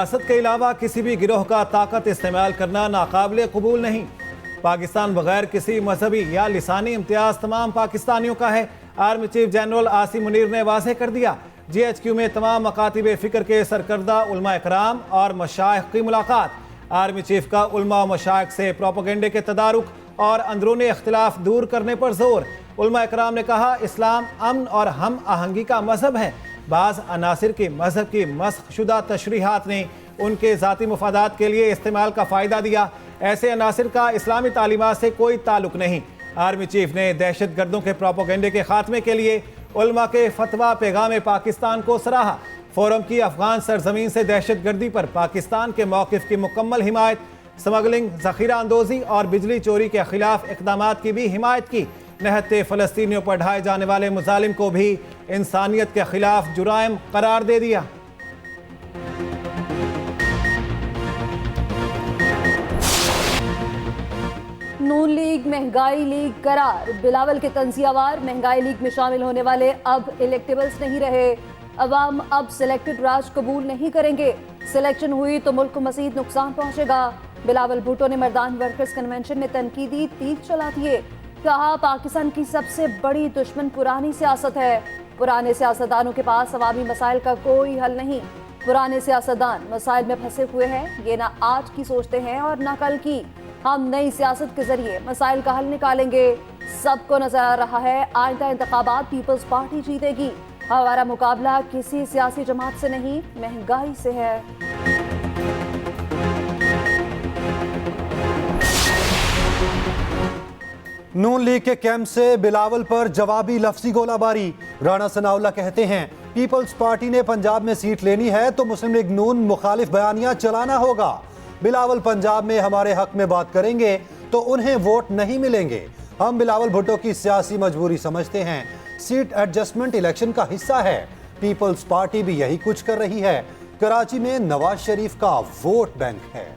रियासत के अलावा किसी भी गिरोह का ताकत इस्तेमाल करना नाकाबिले कबूल नहीं। पाकिस्तान बगैर किसी मजहबी या लिसानी इम्तियाज तमाम पाकिस्तानियों का है। Army chief general Asim Munir ने वाज़ेह कर दिया। GHQ में तमाम मकातिब फ़िक्र के सरकर्दा उलमा इकराम और मशाइख की मुलाकात। आर्मी चीफ का उलमा व मशाइख से प्रोपेगेंडे के तदारुक और अंदरूनी इख्तिलाफ दूर करने पर जोर। उलमा इकराम ने कहा, इस्लाम अमन और हम आहंगी का मजहब है। बाज़ अनासिर की मजहब की मस्ख शुदा तशरीहात ने उनके ज़ाती मुफादात के लिए इस्तेमाल का फ़ायदा दिया। ऐसे अनासिर का इस्लामी तालीमात से कोई ताल्लुक नहीं। आर्मी चीफ ने दहशत गर्दों के प्रोपेगेंडे के खात्मे के लिए उलमा के फतवा पैगाम पाकिस्तान को सराहा। फोरम की अफगान सरजमीन से दहशत गर्दी पर पाकिस्तान के मौक़िफ़ की मुकम्मल हिमायत। स्मगलिंग, ज़ख़ीरा अंदोज़ी और बिजली चोरी के खिलाफ इक़दामात की भी हिमायत की। निहत्ते फ़लस्तीनियों पर ढाए जाने वाले मुजालिम को भी इंसानियत के खिलाफ जुराइम करार दे दिया। नून लीग महंगाई लीग करार। बिलावल के तंजियावार महंगाई लीग में शामिल होने वाले अब इलेक्टेबल्स नहीं रहे। अवाम अब सिलेक्टेड राज कबूल नहीं करेंगे। सिलेक्शन हुई तो मुल्क को मज़ीद नुकसान पहुंचेगा। बिलावल भुट्टो ने मर्दान वर्कर्स कन्वेंशन में तनकीदी तीर चला दिए। कहा, पाकिस्तान की सबसे बड़ी दुश्मन पुरानी सियासत है। पुराने सियासतदानों के पास अवामी मसाइल का कोई हल नहीं। पुराने सियासतदान मसाइल में फंसे हुए हैं। ये ना आज की सोचते हैं और ना कल की। हम नई सियासत के जरिए मसाइल का हल निकालेंगे। सबको नजर आ रहा है आइंदा इंतखाबात पीपल्स पार्टी जीतेगी। हमारा मुकाबला किसी सियासी जमात से नहीं, महंगाई से है। नून लीग के कैंप से बिलावल पर जवाबी लफ्जी गोलाबारी। राणा सनाउल्लाह कहते हैं, पीपल्स पार्टी ने पंजाब में सीट लेनी है तो मुस्लिम लीग नून मुखालिफ बयानियां चलाना होगा। बिलावल पंजाब में हमारे हक में बात करेंगे तो उन्हें वोट नहीं मिलेंगे। हम बिलावल भुट्टो की सियासी मजबूरी समझते हैं। सीट एडजस्टमेंट इलेक्शन का हिस्सा है। पीपल्स पार्टी भी यही कुछ कर रही है। कराची में नवाज शरीफ का वोट बैंक है।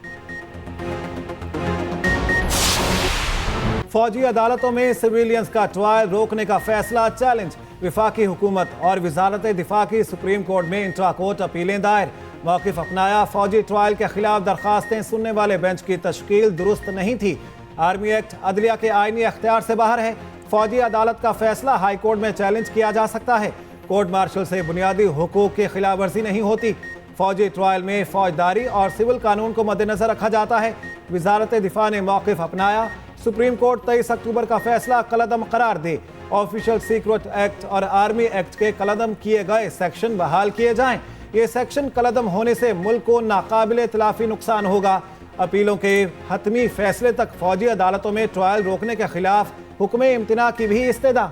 फौजी अदालतों में सिविलियंस का ट्रायल रोकने का फैसला चैलेंज। विफाकी हुकूमत और वजारत दिफा की सुप्रीम कोर्ट में इंट्रा कोर्ट अपीलें दायर। मौक़िफ़ अपनाया, फौजी ट्रायल के खिलाफ दरखास्तें सुनने वाले बेंच की तश्कील दुरुस्त नहीं थी। आर्मी एक्ट अदलिया के आईनी अख्तियार से बाहर है। फौजी अदालत का फैसला हाई कोर्ट में चैलेंज किया जा सकता है। कोर्ट मार्शल से बुनियादी हुकूक की खिलाफ वर्जी नहीं होती। फौजी ट्रायल में फौजदारी और सिविल कानून को मद्देनजर रखा जाता है। वजारत दिफा ने मौक़िफ़ अपनाया। सुप्रीम कोर्ट 23 अक्टूबर का फैसला कलअदम करार दे। ऑफिशियल सीक्रेट एक्ट और आर्मी एक्ट के कलअदम किए गए सेक्शन बहाल किए जाएं। ये सेक्शन कलअदम होने से मुल्क को नाकाबिले तलाफी नुकसान होगा। अपीलों के हतमी फैसले तक फौजी अदालतों में ट्रायल रोकने के खिलाफ हुक्म इम्तिना की भी इस्तेदा।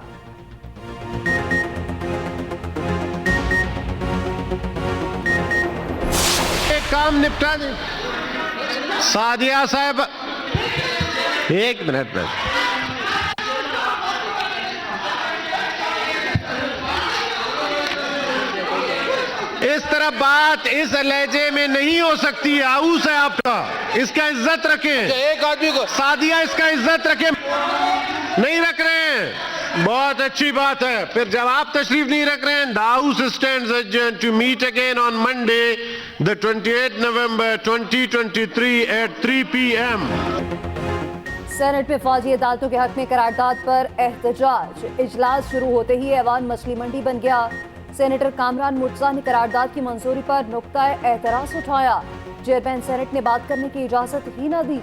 एक काम निपटा दे सादिया साहब, एक मिनट में। इस तरह बात इस लहजे में नहीं हो सकती है। आऊस है आपका, इसका इज्जत रखें। एक आदमी को सादिया, इसका इज्जत रखें। नहीं रख रहे हैं, बहुत अच्छी बात है। फिर जब आप तशरीफ नहीं रख रहे हैं, house stands adjourned to meet again on Monday the 28 November 2023 at 3 PM। Senate में फौजी अदालतों के हक में करारदाद पर एहतजाज। इजलास शुरू होते ही ऐवान मछली मंडी बन गया। सेनेटर कामरान मुर्तजा ने करारदाद की मंजूरी पर नुक्ता एतराज उठाया। चेयरमैन सेनेट ने बात करने की इजाजत ही न दी।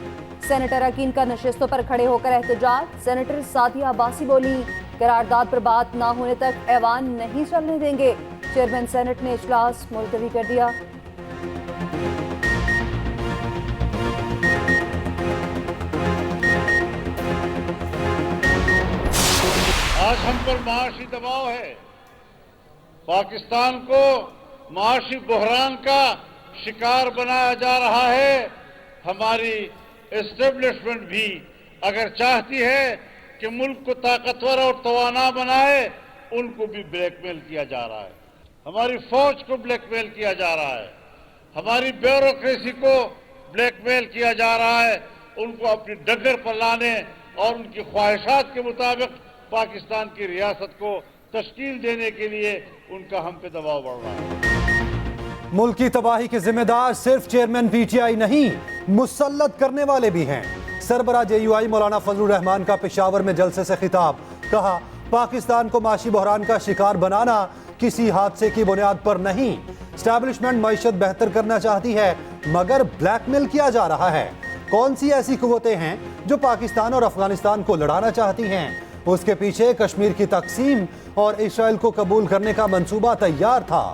सेनेटर अकीन का नशिस्तों पर खड़े होकर एहतजाज। सेनेटर सादिया अब्बासी बोली, करारदाद पर बात न होने तक ऐवान नहीं चलने देंगे। चेयरमैन सेनेट ने इजलास मुलतवी कर दिया। आज हम पर माशी दबाव है। पाकिस्तान को माशी बहरान का शिकार बनाया जा रहा है। हमारी एस्टेब्लिशमेंट भी अगर चाहती है कि मुल्क को ताकतवर और तवाना बनाए, उनको भी ब्लैकमेल किया जा रहा है। हमारी फौज को ब्लैकमेल किया जा रहा है। हमारी ब्यूरोक्रेसी को ब्लैकमेल किया जा रहा है। उनको अपनी डगर पर लाने और उनकी ख्वाहिशात के मुताबिक पाकिस्तान की रियासत को तश्कील देने के लिए उनका हम पे दबाव बढ़ रहा है। मुल्क की तबाही के जिम्मेदार सिर्फ चेयरमैन पीटीआई नहीं, मुसल्लत करने वाले भी हैं। सरबरा जेयूआई मौलाना फजलुर रहमान का पेशावर में जलसे से खिताब, कहा पाकिस्तान को माशी बहरान का शिकार बनाना किसी हादसे की बुनियाद पर नहीं। एस्टैब्लिशमेंट मईशत बेहतर करना चाहती है मगर ब्लैकमेल किया जा रहा है। कौन सी ऐसी कुव्वतें हैं जो पाकिस्तान और अफगानिस्तान को लड़ाना चाहती हैं? उसके पीछे कश्मीर की तकसीम और इसराइल को कबूल करने का मंसूबा तैयार था।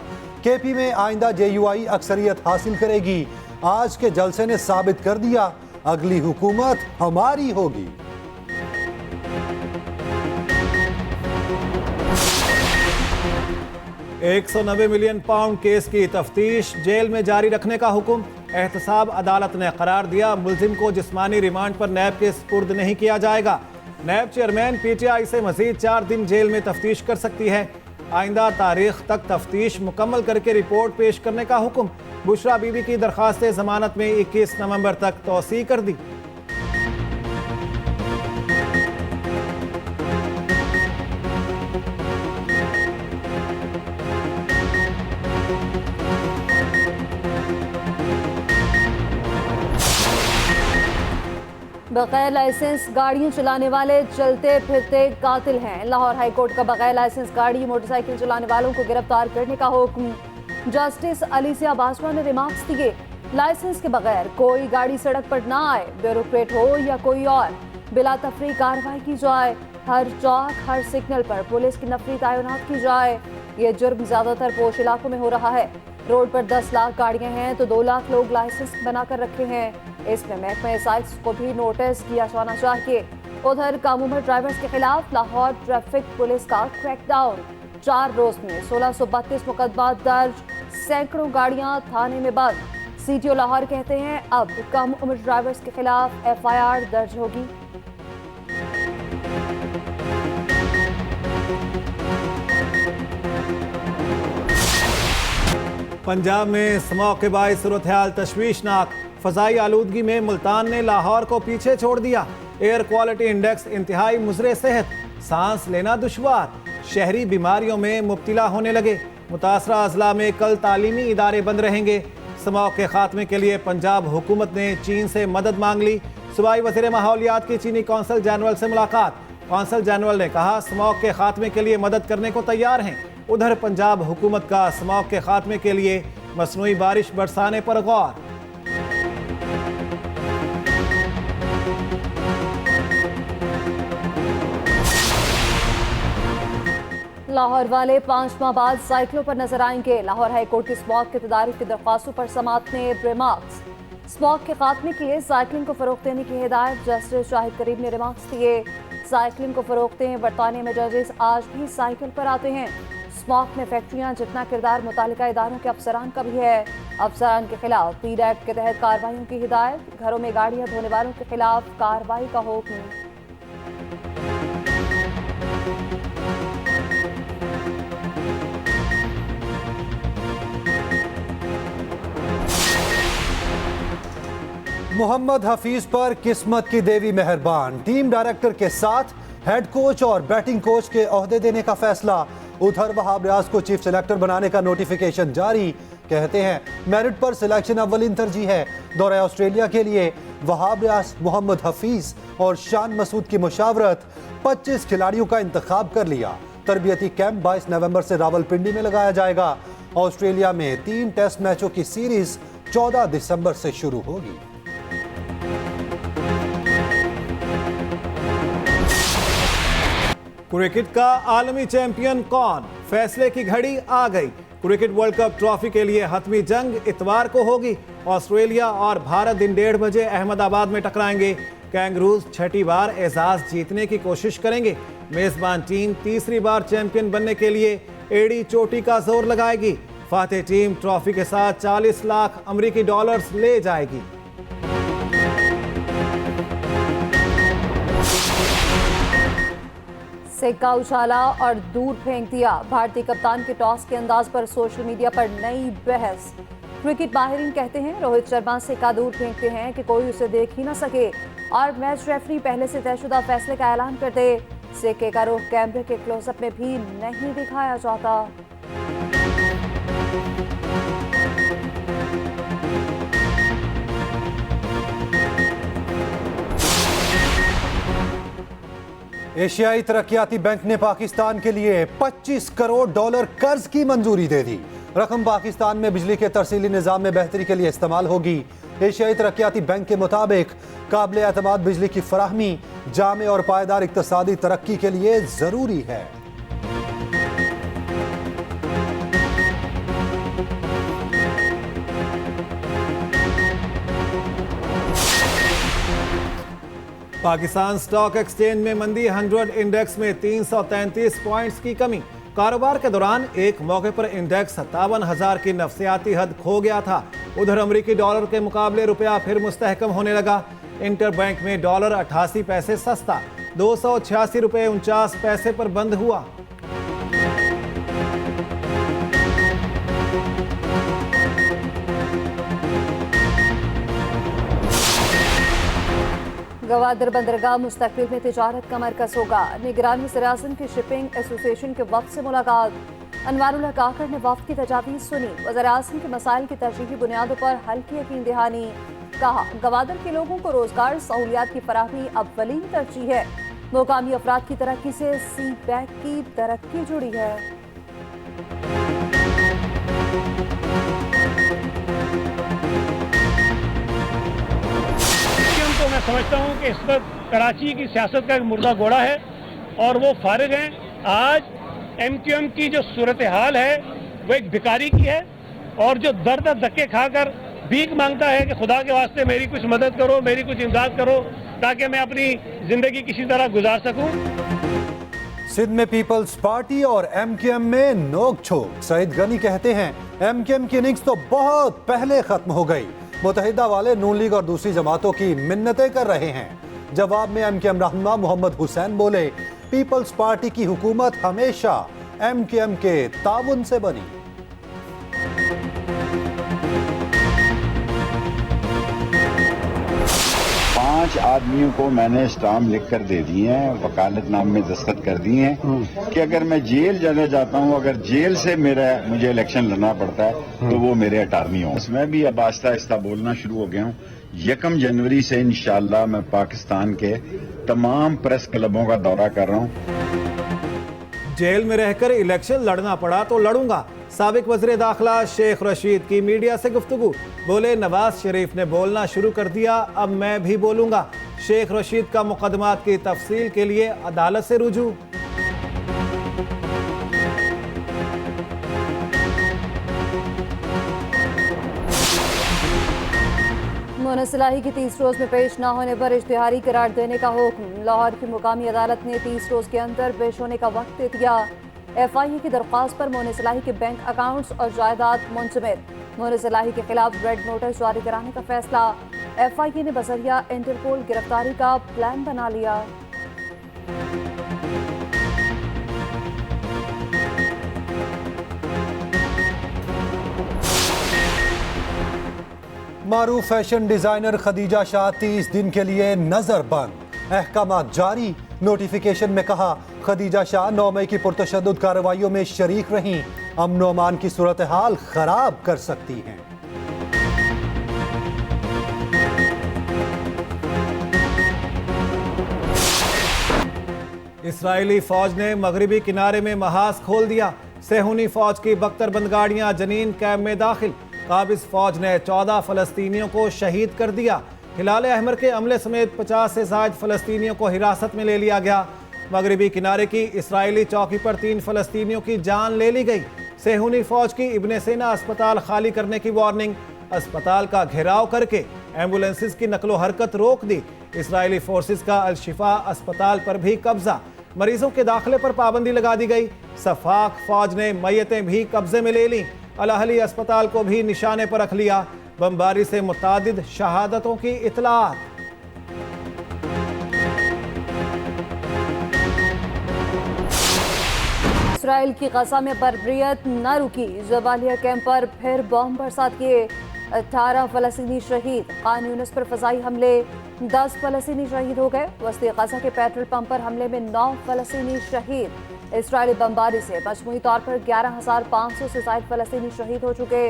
केपी में आइंदा जेयूआई अक्सरियत हासिल करेगी। आज के जलसे ने साबित कर दिया, अगली हुकूमत हमारी होगी। £190 मिलियन केस की तफ्तीश, जेल में जारी रखने का हुक्म। एहतसाब अदालत ने करार दिया, मुलजिम को जिस्मानी रिमांड पर नैब के सुपुर्द नहीं किया जाएगा। नैब चेयरमैन पीटीआई से मजीद 4 दिन जेल में तफ्तीश कर सकती है। आइंदा तारीख तक तफ्तीश मुकम्मल करके रिपोर्ट पेश करने का हुक्म। बुशरा बीबी की दरख्वास्त जमानत में 21 नवंबर तक तौसी कर दी। बगैर लाइसेंस गाड़ियां चलाने वाले चलते फिरते कातिल हैं। लाहौर हाईकोर्ट का बगैर लाइसेंस गाड़ी मोटरसाइकिल चलाने वालों को गिरफ्तार करने का हुक्म। जस्टिस अलीसिया बाजवा ने रिमार्क्स दिए, लाइसेंस के बगैर कोई गाड़ी सड़क पर ना आए, ब्यूरोक्रेट हो या कोई और, बिला तफरी कार्रवाई की जाए। हर चौक हर सिग्नल पर पुलिस की नफरी तैनात की जाए। ये जुर्म ज्यादातर पोश इलाकों में हो रहा है। रोड पर 10 लाख गाड़ियां हैं तो 2 लाख लोग लाइसेंस बनाकर रखे हैं। इसमें महकमा साइंस को भी नोटिस किया जाना चाहिए। उधर कामूमर ड्राइवर्स के खिलाफ लाहौर ट्रैफिक पुलिस का क्रैकडाउन। 4 रोज में 1632 मुकदमा दर्ज, सैकड़ों गाड़ियां थाने में बंद। सीटीओ लाहौर कहते हैं अब कम उम्र ड्राइवर्स के खिलाफ FIR दर्ज होगी। पंजाब में स्मॉग के बायस सूरत हाल तशवीशनाक। फ़ज़ाई आलूदगी में मुल्तान ने लाहौर को पीछे छोड़ दिया। एयर क्वालिटी इंडेक्स इंतहाई मुज़रे सेहत, सांस लेना दुश्वार, शहरी बीमारियों में मुब्तला होने लगे। मुतासरा अजला में कल तालीमी इदारे बंद रहेंगे। स्मॉग के खात्मे के लिए पंजाब हुकूमत ने चीन से मदद मांग ली। सूबाई वज़ीर माहौलियात की चीनी कौंसल जनरल से मुलाकात। कौंसल जनरल ने कहा स्मॉग के खात्मे के लिए मदद करने को तैयार हैं। उधर पंजाब हुकूमत का स्मॉग के खात्मे के लिए मसनूई बारिश बरसाने पर गौर। लाहौर वाले 5 माह बाद साइकिलों पर नजर आएंगे। लाहौर हाईकोर्ट की स्मॉग के तदारुक की दरख्वास्तों पर समाअत ने रिमार्क्स। स्मॉग के खात्मे के लिए साइकिलिंग को फरोग देने की हिदायत। जस्टिस शाहिद करीम ने रिमार्क्स दिए, साइकिलिंग को फरोग दें। बरतानिया में जजेस आज भी साइकिल पर आते हैं। स्मॉग में फैक्ट्रियां जितना किरदार मुतालिका इदारों के अफसरान का भी है। अफसरान के खिलाफ पीड एक्ट के तहत कार्रवाइयों की हिदायत। घरों में गाड़ियां धोने वालों के खिलाफ कार्रवाई का हुक्म। मोहम्मद हफीज पर किस्मत की देवी मेहरबान। टीम डायरेक्टर के साथ हेड कोच और बैटिंग कोच के ओहदे देने का फैसला। उधर वहाब रियाज को चीफ सिलेक्टर बनाने का नोटिफिकेशन जारी। कहते हैं मेरिट पर सिलेक्शन अव्वलीन तरजीह है। दौरे ऑस्ट्रेलिया के लिए वहाब रियाज, मोहम्मद हफीज और शान मसूद की मुशावरत। 25 खिलाड़ियों का इंतखाब कर लिया। तरबियती कैंप 22 नवंबर से रावलपिंडी में लगाया जाएगा। ऑस्ट्रेलिया में 3 टेस्ट मैचों की सीरीज 14 दिसंबर से शुरू होगी। क्रिकेट का आलमी चैंपियन कौन, फैसले की घड़ी आ गई। क्रिकेट वर्ल्ड कप ट्रॉफी के लिए हतमी जंग इतवार को होगी। ऑस्ट्रेलिया और भारत दिन 1:30 बजे अहमदाबाद में टकराएंगे। कैंगरूज 6ठी बार एजाज जीतने की कोशिश करेंगे। मेजबान टीम तीसरी बार चैंपियन बनने के लिए एड़ी चोटी का जोर लगाएगी। फातेह टीम ट्रॉफी के साथ 40 लाख अमेरिकी डॉलर्स ले जाएगी। सिक्का उछाला और दूर फेंक दिया। भारतीय कप्तान के टॉस के अंदाज पर सोशल मीडिया पर नई बहस। क्रिकेट माहिरीन कहते हैं रोहित शर्मा सिक्का दूर फेंकते हैं कि कोई उसे देख ही ना सके और मैच रेफरी पहले से तयशुदा फैसले का ऐलान कर दे। सिक्के का रुख कैमरे के क्लोजअप में भी नहीं दिखाया जाता। एशियाई तरक्याती बैंक ने पाकिस्तान के लिए 25 करोड़ डॉलर कर्ज की मंजूरी दे दी। रकम पाकिस्तान में बिजली के तरसीली निजाम में बेहतरी के लिए इस्तेमाल होगी। एशियाई तरक्याती बैंक के मुताबिक काबिल एतमाद बिजली की फराहमी जामे और पायदार इक्तसादी तरक्की के लिए जरूरी है। पाकिस्तान स्टॉक एक्सचेंज में मंदी, 100 इंडेक्स में 333 पॉइंट्स की कमी। कारोबार के दौरान एक मौके पर इंडेक्स 57,000 की नफसियाती हद खो गया था। उधर अमेरिकी डॉलर के मुकाबले रुपया फिर मुस्तहकम होने लगा। इंटर बैंक में डॉलर 88 पैसे सस्ता 286 रुपये 49 पैसे पर बंद हुआ। गवादर बंदरगाह मुस्तकबिल में तिजारत का मरकज होगा। निगरानी सरासन की शिपिंग एसोसिएशन के वफ्द से मुलाकात। अनवारुल्लाह काकड़ ने वफ्द की तजावीज़ सुनी। वज़ीर-ए-आज़म के मसाइल की तरजीही बुनियादों पर हल की यकीन दहानी। कहा, गवादर के लोगों को रोजगार सहूलियात की फराहमी अव्वलीन तरजीह है। मुकामी अफराद की तरक्की से सी बैंक की तरक्की जुड़ी है। तो मैं समझता हूं कि इस वक्त कराची की सियासत का एक मुर्दा घोड़ा है और वो फारिग हैं। आज एमक्यूएम की जो सूरत हाल है वो एक भिखारी की है और जो दर्द धक्के खाकर भीख मांगता है कि खुदा के वास्ते मेरी कुछ मदद करो, मेरी कुछ इमदाद करो ताकि मैं अपनी जिंदगी किसी तरह गुजार सकूं। सिंध में पीपल्स पार्टी और एमक्यूएम में नोक-झोंक। सईद गनी कहते हैं एमक्यूएम की इनिंग्स तो बहुत पहले खत्म हो गई। मुत्तहिदा वाले नून लीग और दूसरी जमातों की मिन्नतें कर रहे हैं। जवाब में एमक्यूएम रहनुमा मोहम्मद हुसैन बोले, पीपल्स पार्टी की हुकूमत हमेशा एमक्यूएम के ताउन से बनी। पांच आदमियों को मैंने स्टाम्प लिख कर दे दिए हैं, वकालतनामे में दस्तखत कर दिए हैं कि अगर मैं जेल जाना चाहता हूं, अगर जेल से मुझे इलेक्शन लड़ना पड़ता है तो वो मेरे अटार्नी हों। मैं भी अब आहिस्ता आहिस्ता बोलना शुरू हो गया हूं। 1 जनवरी से इंशाअल्लाह मैं पाकिस्तान के तमाम प्रेस क्लबों का दौरा कर रहा हूं। जेल में रहकर इलेक्शन लड़ना पड़ा तो लड़ूंगा। साबिक वज़ीर दाखिला शेख रशीद की मीडिया से गुफ्तगू। बोले, नवाज शरीफ ने बोलना शुरू कर दिया, अब मैं भी बोलूंगा। शेख रशीद का मुकदमात की तफसील के लिए अदालत से रुजू। मुनसलाही की 30 रोज में पेश न होने पर इश्तिहारी करार देने का हुक्म। लाहौर की मुकामी अदालत ने 30 रोज के अंदर पेश होने का वक्त दे दिया। FIA की दरख्वास्त पर मुनसलाही के बैंक अकाउंट्स और जायदाद मुंजमद। मुनसलाही के खिलाफ रेड नोटिस जारी कराने का फैसला। FIA ने बजरिया इंटरपोल गिरफ्तारी का प्लान बना लिया। मारूफ फैशन डिजाइनर खदीजा शाह 30 दिन के लिए नजरबंद। अहकामात जारी। नोटिफिकेशन में कहा, खदीजा शाह 9 मई की पुरतशद्दुद कार्रवाइयों में शरीक रहीं, अमन व अमान की सूरत हाल खराब कर सकती हैं। इसराइली फौज ने मगरबी किनारे में महाज खोल दिया। सेहूनी फौज की बख्तरबंद गाड़ियां जनीन कैंप में दाखिल। काबिज फौज ने 14 फलस्तीनियों को शहीद कर दिया। हिलाल अहमर के अमले समेत 50 से ज़ायद फलस्तीनियों को हिरासत में ले लिया गया। मगरबी किनारे की इसराइली चौकी पर 3 फलस्तीनियों की जान ले ली गई। सेहूनी फौज की इब्ने सीना अस्पताल खाली करने की वार्निंग। अस्पताल का घेराव करके एम्बुलेंसेस की नकलो हरकत रोक दी। इसराइली फोर्सेस का अल शिफा अस्पताल पर भी कब्जा। मरीजों के दाखिले पर पाबंदी लगा दी गई। सफाक फौज ने मैयतें भी कब्जे में ले ली। अल अहली अस्पताल को भी निशाने पर रख लिया। बमबारी से मुतादिद शहादतों की इतलात। इसराइल की गजा में बर्बरियत न रुकी। जबालिया कैंप पर फिर बम बरसात किए। 18 फलस्तीनी शहीद। खान यूनिस पर फजाई हमले, 10 फलस्तीनी शहीद हो गए। वस्ती गजा के पेट्रोल पंप पर हमले में 9 फलस्तीनी शहीद। इसराइली बमबारी से मजमूई तौर पर 11,500 से ज्यादा फलस्तीनी शहीद हो चुके।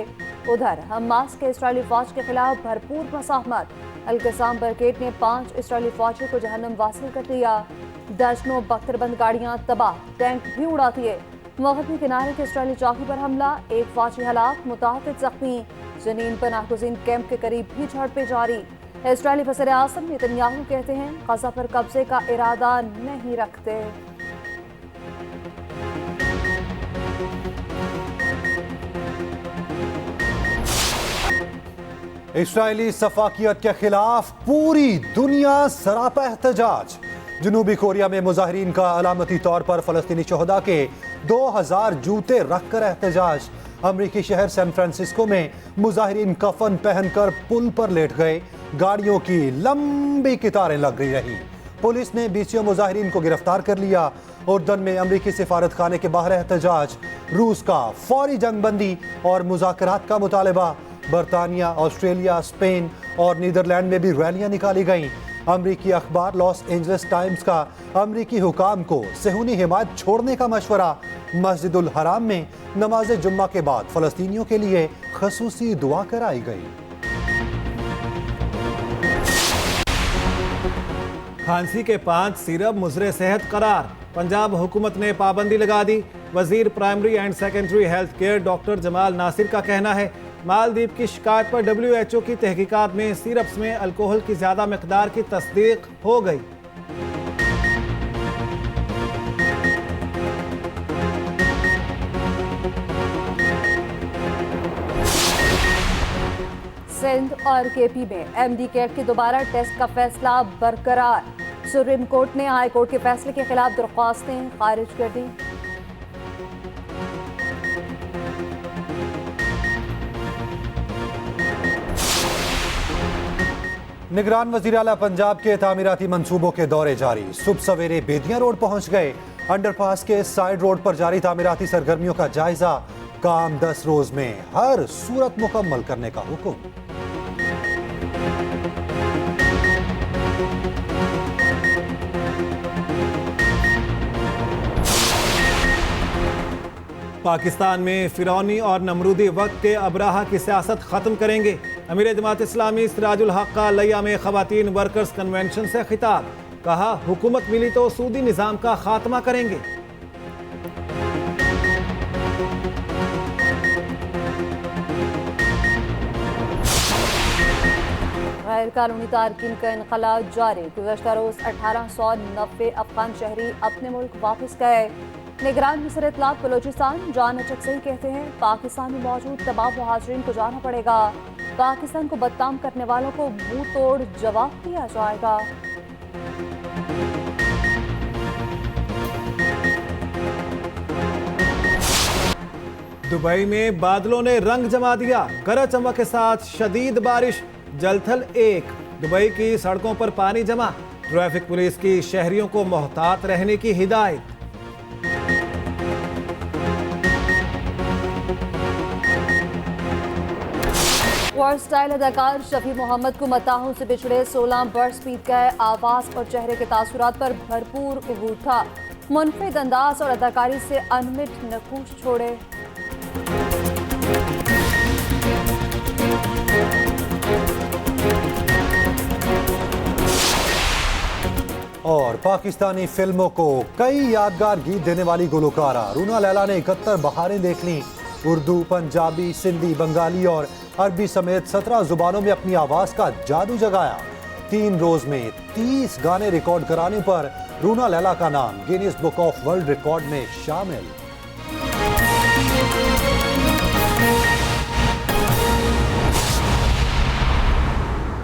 उधर हमास के इसराइली फौज के खिलाफ भरपूर मसाहमत। अल-कसाम ब्रिगेड ने 5 इसराइली फौजियों को जहन्नम वासिल कर दिया। दर्जनों बख्तरबंद गाड़ियां तबाह, टैंक भी उड़ा दिए। मगरबी किनारे के इसराइली चौकी पर हमला, एक फौजी हलाक, मुताबिक जख्मी। जनीन पनाहगुज़ीन कैंप के करीब भी झड़पें जारी। इसराइली वज़ीर आज़म नेतन्याहू कहते हैं गज़ा पर कब्जे का इरादा नहीं रखते। इस्राएली सफाकियत के खिलाफ पूरी दुनिया सरापा एहतजाज। जनूबी कोरिया में मुजाहिरीन का अलामती तौर पर फलस्तीनी शहदा के 2000 जूते रखकर एहतजाज। अमरीकी शहर सैन फ्रांसिस्को में मुजाहिरीन कफन पहनकर पुल पर लेट गए। गाड़ियों की लंबी कतारें लग रही। पुलिस ने 20 मुजाहिरीन को गिरफ्तार कर लिया। उर्दन में अमरीकी सिफारत खाने के बाहर एहतजाज। रूस का फौरी जंगबंदी और मुज़ाकरात का मुतालबा। बरतानिया, ऑस्ट्रेलिया, स्पेन और नीदरलैंड में भी रैलियां निकाली गईं। अमरीकी अखबार लॉस एंजल्स टाइम्स का अमरीकी हुकाम को सेहूनी हिमायत छोड़ने का मशवरा। मस्जिदुल हराम में नमाज जुम्मा के बाद फलस्तीनियों के लिए खसूसी दुआ कराई गई। खांसी के 5 सिरप मुज़रे सेहत करार। पंजाब हुकूमत ने पाबंदी लगा दी। वजीर primary and secondary health care doctor Jamal Nasir का कहना है मालदीव की शिकायत पर WHO की तहकीकात में सिरप्स में अल्कोहल की ज्यादा मिकदार की तस्दीक हो गई। सिंध और KP में MD कैट के दोबारा टेस्ट का फैसला बरकरार। सुप्रीम कोर्ट ने हाई कोर्ट के फैसले के खिलाफ दरख्वास्तें खारिज कर दी। निगरान वज़ीर आला पंजाब के तामीराती मंसूबों के दौरे जारी। सुबह सवेरे बेदिया रोड पहुंच गए। अंडरपास के साइड रोड पर जारी तामीराती सरगर्मियों का जायजा। काम 10 रोज में हर सूरत मुकम्मल करने का हुक्म। पाकिस्तान में फिरौनी और नमरूदी वक्त के अबराहा की सियासत ख़त्म करेंगे। अमीर जमात इस्लामी सिराजुल हक का लिया में ख़वातीन वर्कर्स कन्वेंशन से खिताब। कहा हुकूमत मिली तो सूदी निज़ाम का खात्मा करेंगे। गैर कानूनी तारकीन का इनखला जारी। गुज़श्ता रोज 1890 अफगान शहरी अपने मुल्क वापस गए। निगरान मिसर इत्तलात बलोचिस्तान जान अचकसई कहते हैं पाकिस्तान में मौजूद तमाम मुहाजिरीन को जाना पड़ेगा। पाकिस्तान को बदनाम करने वालों को मुंह तोड़ जवाब दिया जाएगा। दुबई में बादलों ने रंग जमा दिया। गरज चमक के साथ शदीद बारिश। जलथल 1। दुबई की सड़कों पर पानी जमा। ट्रैफिक पुलिस की शहरियों को मोहतात रहने की हिदायत। वर्ल्ड स्टाइल अदाकार शफी मोहम्मद को मताहों से बिछड़े 16 बरस बीत गए। आवाज और चेहरे के तासुरात पर भरपूर उबूर था। मुनफरिद अंदाज और अदाकारी से अनमिट नकूश छोड़े। और पाकिस्तानी फिल्मों को कई यादगार गीत देने वाली गुलकारा रूना लैला ने 71 बहारें देख लीं। उर्दू, पंजाबी, सिंधी, बंगाली और अरबी समेत 17 जुबानों में अपनी आवाज़ का जादू जगाया। 3 रोज में 30 गाने रिकॉर्ड कराने पर रूना लैला का नाम Guinness book of world record में शामिल।